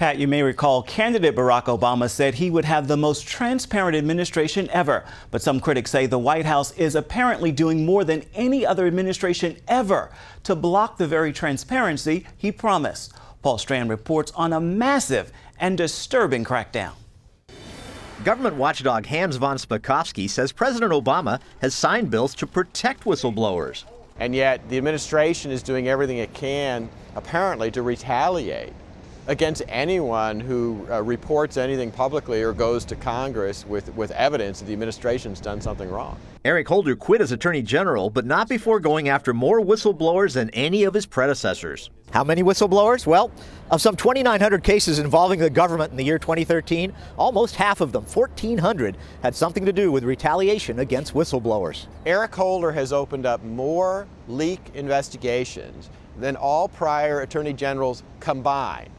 Pat, you may recall candidate Barack Obama said he would have the most transparent administration ever. But some critics say the White House is apparently doing more than any other administration ever to block the very transparency he promised. Paul Strand reports on a massive and disturbing crackdown. Government watchdog Hans von Spakovsky says President Obama has signed bills to protect whistleblowers. And yet the administration is doing everything it can, apparently, to retaliate against anyone who reports anything publicly or goes to Congress with evidence that the administration's done something wrong. Eric Holder quit as Attorney General, but not before going after more whistleblowers than any of his predecessors. How many whistleblowers? Well, of some 2,900 cases involving the government in the year 2013, almost half of them, 1,400, had something to do with retaliation against whistleblowers. Eric Holder has opened up more leak investigations than all prior Attorney Generals combined,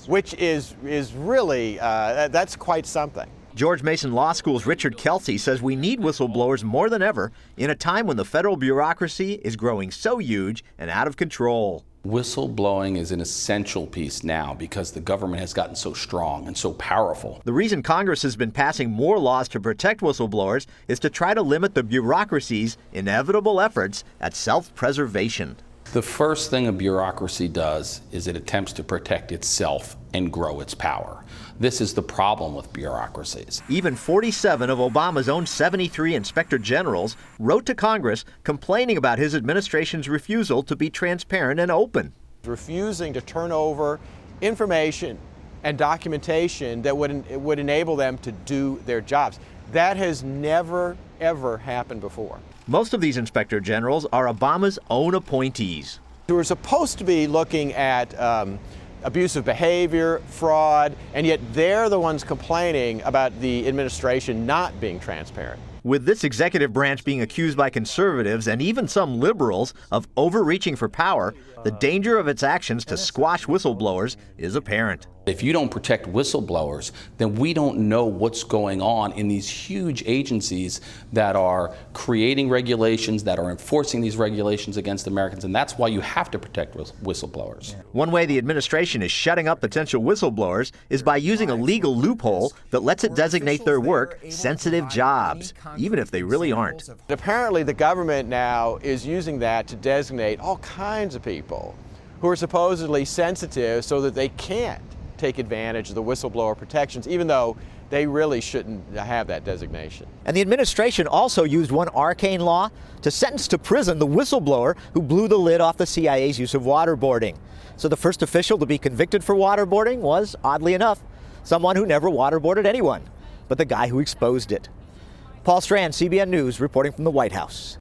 which is really, that's quite something. George Mason Law School's Richard Kelsey says we need whistleblowers more than ever in a time when the federal bureaucracy is growing so huge and out of control. Whistleblowing is an essential piece now because the government has gotten so strong and so powerful. The reason Congress has been passing more laws to protect whistleblowers is to try to limit the bureaucracy's inevitable efforts at self-preservation. The first thing a bureaucracy does is it attempts to protect itself and grow its power. This is the problem with bureaucracies. Even 47 of Obama's own 73 inspector generals wrote to Congress complaining about his administration's refusal to be transparent and open. Refusing to turn over information and documentation that would enable them to do their jobs. That has never, ever happened before. Most of these inspector generals are Obama's own appointees. We're supposed to be looking at abusive behavior, fraud, and yet they're the ones complaining about the administration not being transparent. With this executive branch being accused by conservatives and even some liberals of overreaching for power, the danger of its actions to squash whistleblowers is apparent. If you don't protect whistleblowers, then we don't know what's going on in these huge agencies that are creating regulations, that are enforcing these regulations against Americans, and that's why you have to protect whistleblowers. One way the administration is shutting up potential whistleblowers is by using a legal loophole that lets it designate their work sensitive jobs, even if they really aren't. Apparently the government now is using that to designate all kinds of people who are supposedly sensitive so that they can't take advantage of the whistleblower protections, even though they really shouldn't have that designation. And the administration also used one arcane law to sentence to prison the whistleblower who blew the lid off the CIA's use of waterboarding. So the first official to be convicted for waterboarding was, oddly enough, someone who never waterboarded anyone, but the guy who exposed it. Paul Strand, CBN News, reporting from the White House.